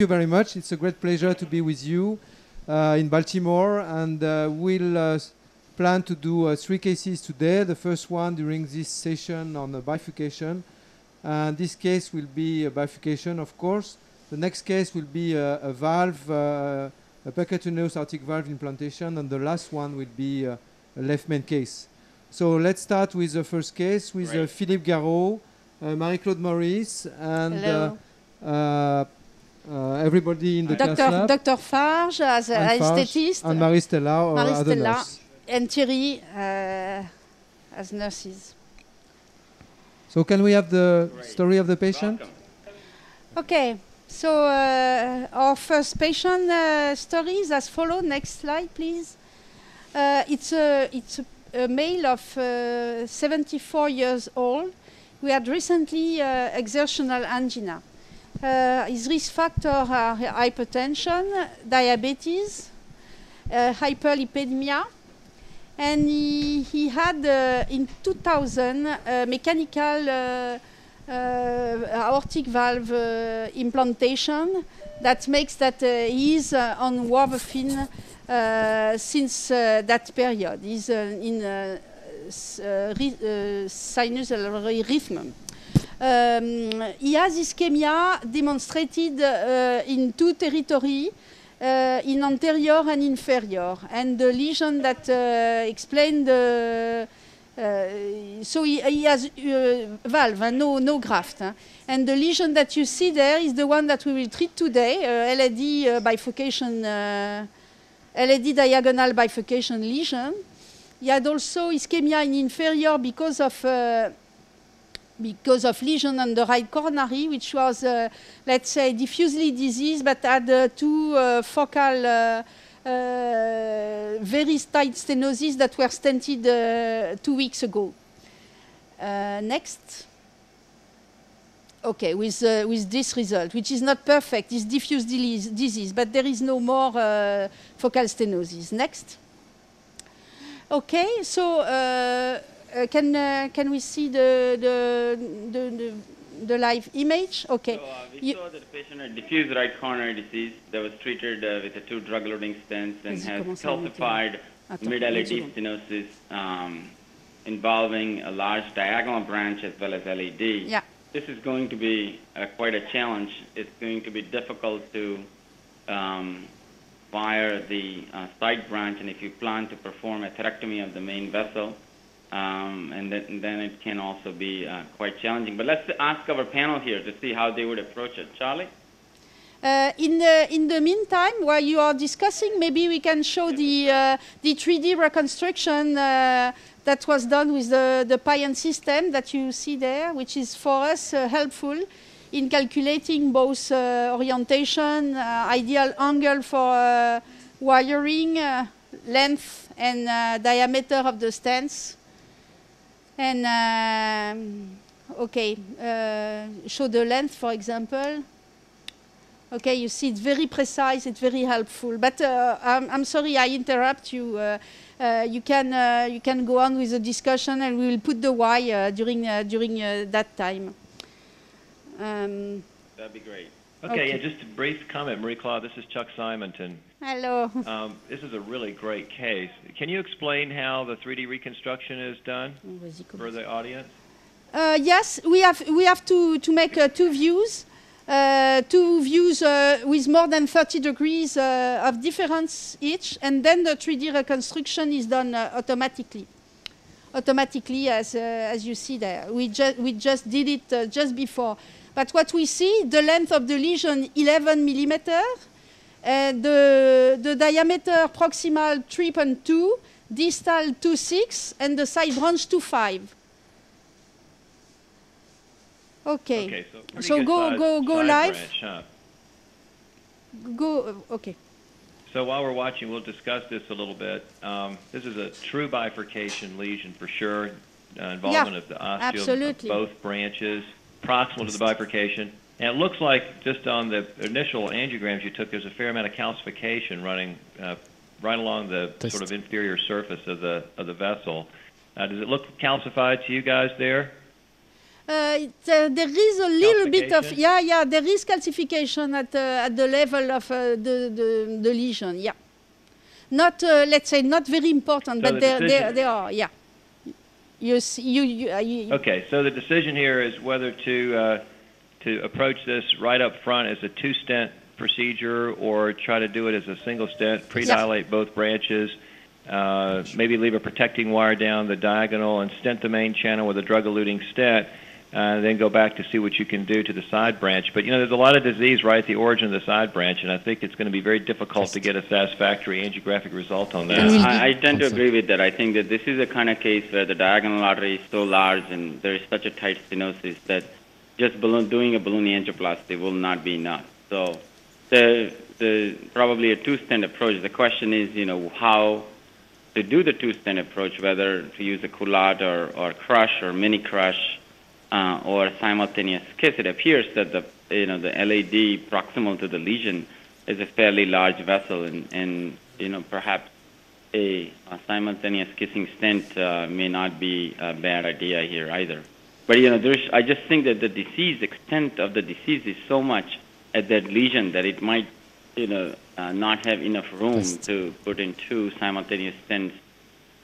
you very much. It's a great pleasure to be with you in Baltimore, and we'll plan to do 3 cases today. The first one during this session on bifurcation, and this case will be a bifurcation, of course. The next case will be a valve, a percutaneous aortic valve implantation, and the last one will be a left main case. So let's start with the first case with Philippe Garot, Marie-Claude Morice, and everybody in the class lab. Dr. Farge as an aesthetist. And Marie-Stella as a nurse. And Thierry as nurses. So can we have the story of the patient? Welcome. Okay, so our first patient story is as follows. Next slide, please. It's a male of 74 years old. We had recently exertional angina. His risk factors are hypertension, diabetes, hyperlipidemia, and he had in 2000 mechanical aortic valve implantation that makes that he is on warfarin since that period. He's in sinusal rhythm. He has ischemia demonstrated in 2 territories, in anterior and inferior, and the lesion that explained so he has valve and no graft, and the lesion that you see there is the one that we will treat today, LAD bifurcation, LAD diagonal bifurcation lesion. He had also ischemia in inferior because of lesion on the right coronary, which was, let's say, diffusely diseased, but had 2 focal, very tight stenosis that were stented 2 weeks ago. Next. Okay, with this result, which is not perfect, it's diffuse disease, but there is no more focal stenosis. Next. Okay, so can we see the live image? Okay. So we saw that the patient had diffuse right coronary disease that was treated with 2 drug-eluting stents and has calcified mid-LAD stenosis involving a large diagonal branch as well as LAD. Yeah. This is going to be quite a challenge. It's going to be difficult to wire the side branch, and if you plan to perform a atherectomy of the main vessel, and then it can also be quite challenging. But let's ask our panel here to see how they would approach it. Charlie? In the meantime, while you are discussing, maybe we can show the 3D reconstruction that was done with the Pion system that you see there, which is for us helpful in calculating both orientation, ideal angle for wiring, length and diameter of the stents. And okay, show the length, for example. Okay, you see it's very precise, it's very helpful. But I'm sorry I interrupt you. You can go on with the discussion, and we will put the why during that time. That'd be great. Okay, yeah, just a brief comment, Marie-Claude. This is Chuck Simonton. Hello. This is a really great case. Can you explain how the 3D reconstruction is done for the audience? Yes, we have to make 2 views. 2 views with more than 30 degrees of difference each, and then the 3D reconstruction is done automatically. Automatically, as you see there. We just did it just before. But what we see, the length of the lesion 11 millimeter, the diameter proximal 3.2, distal 2.6, and the side branch 2.5. Okay. So go live. Branch, huh? Go. Okay. So while we're watching, we'll discuss this a little bit. This is a true bifurcation lesion for sure. Involvement of the osteum of both branches, proximal to the bifurcation. And it looks like just on the initial angiograms you took, there's a fair amount of calcification running right along the sort of inferior surface of the vessel. Does it look calcified to you guys there? There is a little bit of, there is calcification at the level of the lesion, Not, let's say, not very important, so but there are, Okay, so the decision here is whether to approach this right up front as a 2-stent procedure or try to do it as a single stent, predilate both branches, maybe leave a protecting wire down the diagonal and stent the main channel with a drug-eluting stent, then go back to see what you can do to the side branch. But, there's a lot of disease right at the origin of the side branch, and I think it's going to be very difficult to get a satisfactory angiographic result on that. I tend to agree with that. I think that this is a kind of case where the diagonal artery is so large and there is such a tight stenosis that just doing a balloon angioplasty will not be enough. So probably a 2-stent approach. The question is, how to do the 2-stent approach, whether to use a culotte or crush or mini crush or simultaneous kiss. It appears that the LAD proximal to the lesion is a fairly large vessel, and perhaps a simultaneous kissing stent may not be a bad idea here either. But I just think that the extent of the disease is so much at that lesion that it might not have enough room to put in 2 simultaneous stents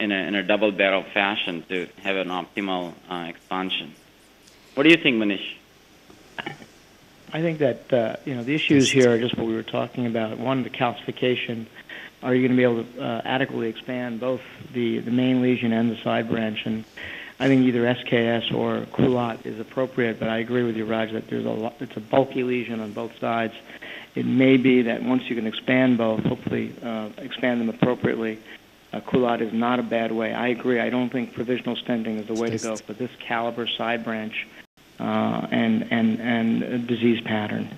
in a double barrel fashion to have an optimal expansion. What do you think, Manish? I think that the issues here are just what we were talking about. One, the calcification. Are you going to be able to adequately expand both the main lesion and the side branch? And I think either SKS or culotte is appropriate. But I agree with you, Raj, that it's a bulky lesion on both sides. It may be that once you can expand both, hopefully expand them appropriately, culotte is not a bad way. I agree. I don't think provisional stenting is the way to go for this caliber side branch and disease pattern.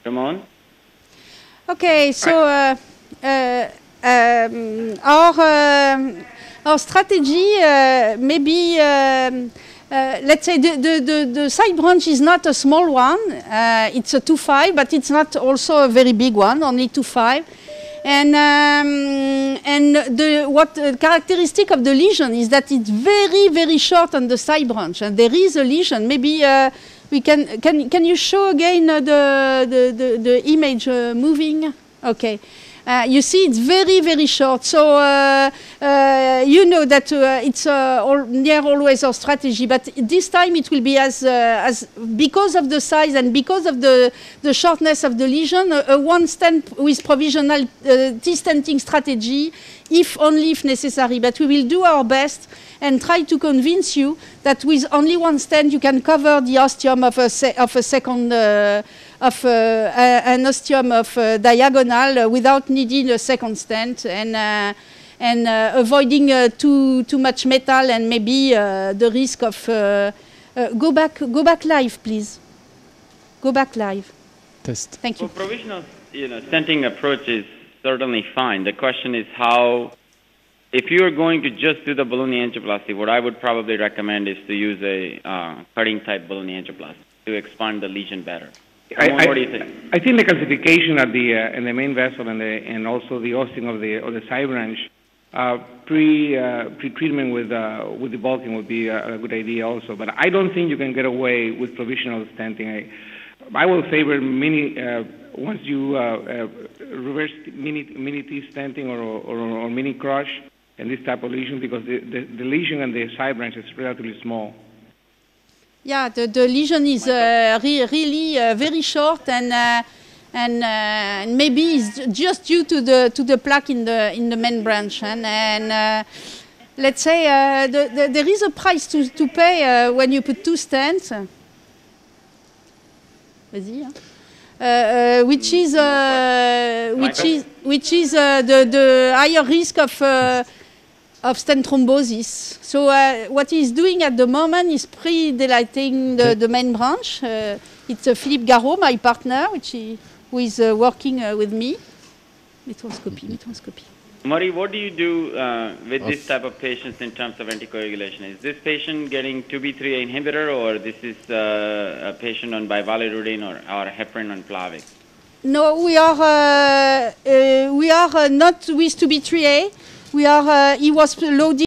Ramon? Okay, so our strategy maybe let's say the side branch is not a small one. It's a 2.5, but it's not also a very big one, only 2.5. And what characteristic of the lesion is that it's very, very short on the side branch, and there is a lesion. Maybe we can you show again the image moving? Okay. You see, it's very, very short. So you know that it's near always our strategy. But this time it will be as because of the size and because of the shortness of the lesion, a 1 stent with provisional T-stenting strategy, if necessary. But we will do our best and try to convince you that with only 1 stent you can cover the ostium of a second. An ostium of diagonal without needing a second stent and avoiding too much metal and maybe the risk of go back live, please. Go back live. Test. Thank you. Well, provisional, stenting approach is certainly fine. The question is how. If you are going to just do the balloon angioplasty, what I would probably recommend is to use a cutting type balloon angioplasty to expand the lesion better. What do you think? I think the calcification at in the main vessel and also the ostium of the side branch, pre-treatment with the bulking would be a good idea also. But I don't think you can get away with provisional stenting. I will favor once you reverse mini T stenting or mini crush in this type of lesion, because the lesion and the side branch is relatively small. Yeah, the lesion is really very short and maybe it's just due to the plaque in the main branch and let's say there is a price to pay when you put 2 stents. Vas-y. Which is the higher risk of stent thrombosis. So what he's doing at the moment is pre-dilating the main branch. It's Philippe Garot, my partner, who is working with me. Microscopy. Mori, what do you do with this type of patients in terms of anticoagulation? Is this patient getting 2B3A inhibitor, or this is a patient on bivalirudin or heparin on Plavix? No, we are not with 2B3A. He was loaded